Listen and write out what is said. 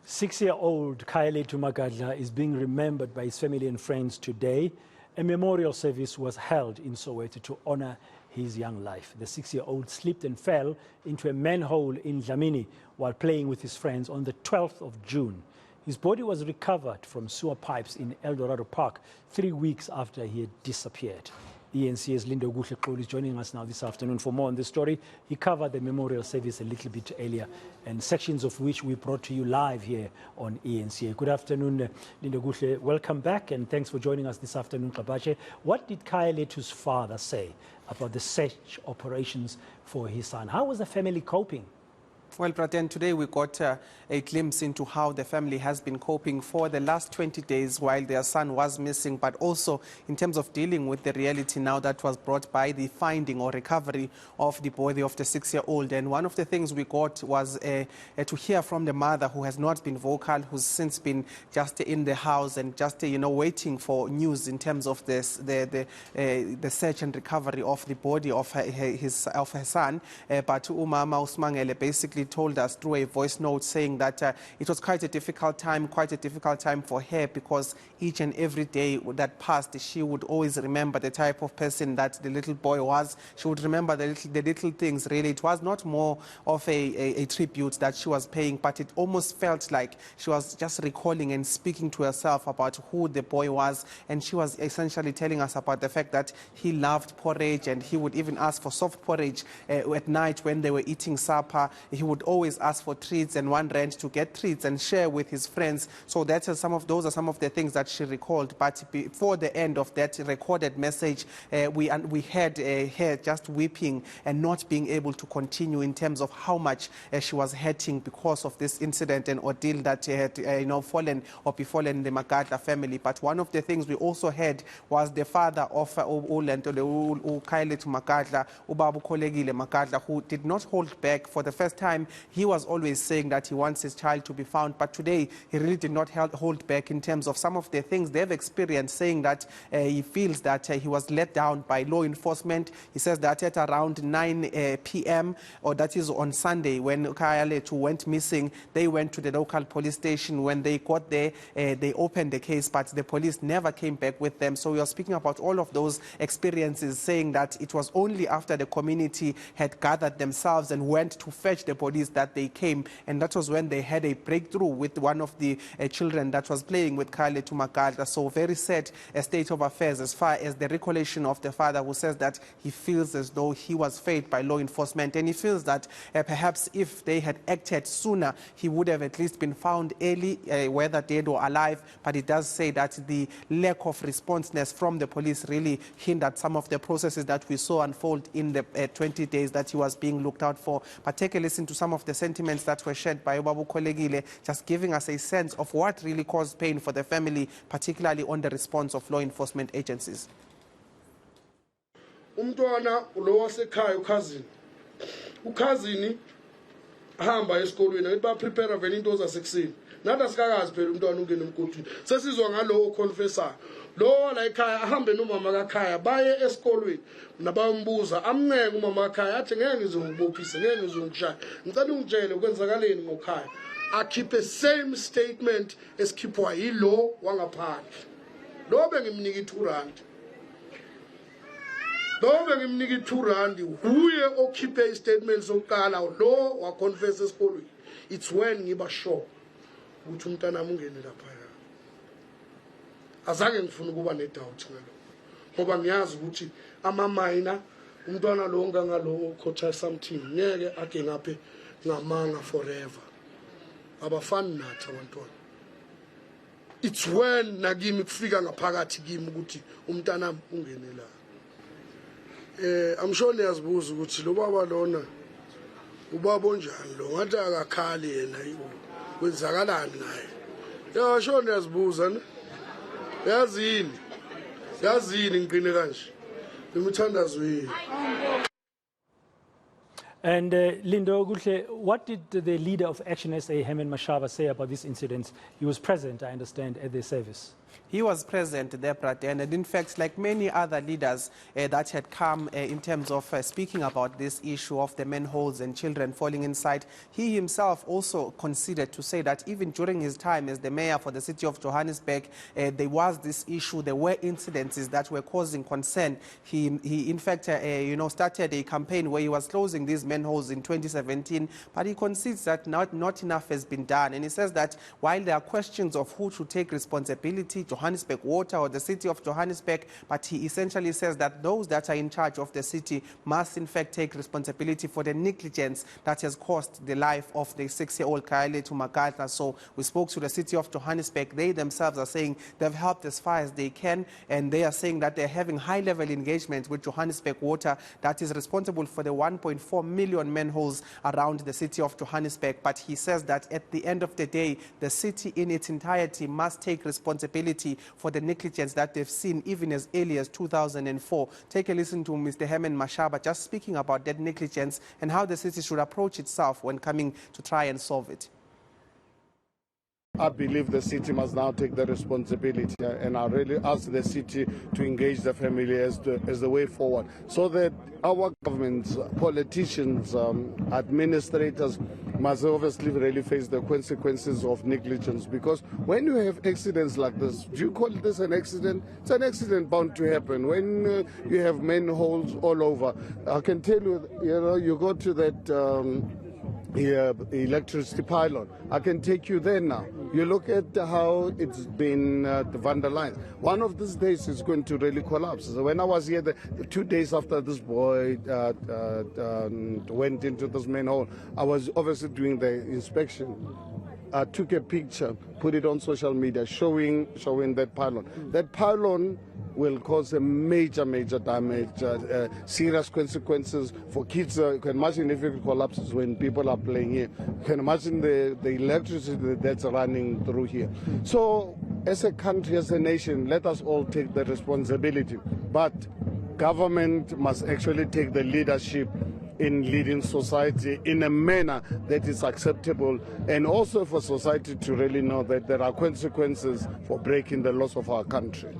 6-year-old Khayalethu Magadla is being remembered by his family and friends today. A memorial service was held in Soweto to honor his young life. The 6-year-old slipped and fell into a manhole in Dlamini while playing with his friends on the 12th of June. His body was recovered from sewer pipes in El Dorado Park 3 weeks after he had disappeared. ENC's Lindo Guhle is joining us now this afternoon for more on this story. He covered the memorial service a little bit earlier, and sections of which we brought to you live here on ENCA. Good afternoon, Lindo Guhle. Welcome back, and thanks for joining us this afternoon, Kabache. What did Khayalethu's father say about the search operations for his son? How was the family coping? Well, Praten, today we got a glimpse into how the family has been coping for the last 20 days while their son was missing, but also in terms of dealing with the reality now that was brought by the finding or recovery of the body of the 6-year-old. And one of the things we got was to hear from the mother, who has not been vocal, who's since been just in the house and just, waiting for news in terms of this, the search and recovery of the body of her son. But Umama Usmangele basically told us through a voice note saying that it was quite a difficult time for her, because each and every day that passed, she would always remember the type of person that the little boy was. She would remember the little things, really. It was not more of a tribute that she was paying, but it almost felt like she was just recalling and speaking to herself about who the boy was. And she was essentially telling us about the fact that he loved porridge, and he would even ask for soft porridge at night when they were eating supper. He would always ask for treats and want rent to get treats and share with his friends. So those are some of the things that she recalled. But before the end of that recorded message, we had her just weeping and not being able to continue in terms of how much she was hurting because of this incident and ordeal that had befallen the Magadla family. But one of the things we also heard was the father of Khayalethu Magadla, Ubabu Kolegile Magadla, who did not hold back. For the first time, he was always saying that he wants his child to be found, but today he really did not hold back in terms of some of the things they've experienced, saying that he feels that he was let down by law enforcement. He says that at around 9 p.m., or that is on Sunday, when Khayalethu went missing, they went to the local police station. When they got there, they opened the case, but the police never came back with them. So we are speaking about all of those experiences, saying that it was only after the community had gathered themselves and went to fetch the police that they came, and that was when they had a breakthrough with one of the children that was playing with Khayalethu Magadla. So very sad state of affairs as far as the recollection of the father, who says that he feels as though he was failed by law enforcement, and he feels that perhaps if they had acted sooner, he would have at least been found early, whether dead or alive. But he does say that the lack of responsiveness from the police really hindered some of the processes that we saw unfold in the 20 days that he was being looked out for. But take a listen to some of the sentiments that were shared by Ubabu Kolegile, just giving us a sense of what really caused pain for the family, particularly on the response of law enforcement agencies. Umntwana lo wasekhaya ukhazini ahamba esikolweni ngithi ba prepare vele into zasekuseni nathi asikakazi phela umntwana ungena emgodini sesizwa ngalo confessor lo la ekhaya ahambe nomama kakhaya baye esikolweni nabayombuza amncenge umama kakhaya athi ngeke ngizokubophisa ngeke ngizongishaya ngicela ungitshele ukwenzakaleni ngokhaya akhiphe same statement esikhiphwa yilo wangaphandle lo bengimnika i2 Lobe ngimnika i2 huye okhiphe istatement sokuqala lo waconfess esikolweni. It's when ngiba sure ukuthi umntana ungene lapha. Azange ngifuna ukuba nedoubt ngalo. Ngoba ngiyazi ukuthi ama-minor umntwana lo ngangalo coach something ngeke ake ngaphe ngamanga forever. Abafani nathi abantwana. It's when nakimi kufika ngaphakathi kimi ukuthi umntana ungene la. I'm sure niyazibuza ukuthi lo baba lona ubaba onjani lo ngathi akakhali yena kwenzakalani naye. Yeah, sure niyazibuza ne. Yazini ngiqine kanje. Ngimthandazwe. And Lindo Guhle, what did the leader of Action SA, Herman Mashaba, say about this incident? He was present, I understand, at the service. He was present there, Praten, and in fact, like many other leaders that had come in terms of speaking about this issue of the manholes and children falling inside, he himself also considered to say that even during his time as the mayor for the city of Johannesburg, there was this issue, there were incidences that were causing concern. He in fact, started a campaign where he was closing these manholes in 2017, but he concedes that not enough has been done. And he says that while there are questions of who should take responsibility, Johannesburg Water or the city of Johannesburg, but he essentially says that those that are in charge of the city must in fact take responsibility for the negligence that has cost the life of the 6-year-old Khayalethu Magadla. So we spoke to the city of Johannesburg. They themselves are saying they've helped as far as they can, and they are saying that they're having high-level engagement with Johannesburg Water that is responsible for the 1.4 million manholes around the city of Johannesburg. But he says that at the end of the day, the city in its entirety must take responsibility for the negligence that they've seen even as early as 2004. Take a listen to Mr. Herman Mashaba just speaking about that negligence and how the city should approach itself when coming to try and solve it. I believe the city must now take the responsibility, and I really ask the city to engage the family as the way forward, so that our governments, politicians, administrators must obviously really face the consequences of negligence. Because when you have accidents like this, do you call this an accident? It's an accident bound to happen. When you have manholes all over, I can tell you, you go to that electricity pylon. I can take you there now. You look at how it's been vandalized. One of these days it's going to really collapse. So when I was here, the 2 days after this boy went into this manhole, I was obviously doing the inspection. I took a picture, put it on social media, showing that pylon. That pylon will cause a major damage, serious consequences for kids. You can imagine if it collapses when people are playing here. You can imagine the electricity that's running through here. So as a country, as a nation, let us all take the responsibility. But government must actually take the leadership in leading society in a manner that is acceptable, and also for society to really know that there are consequences for breaking the laws of our country.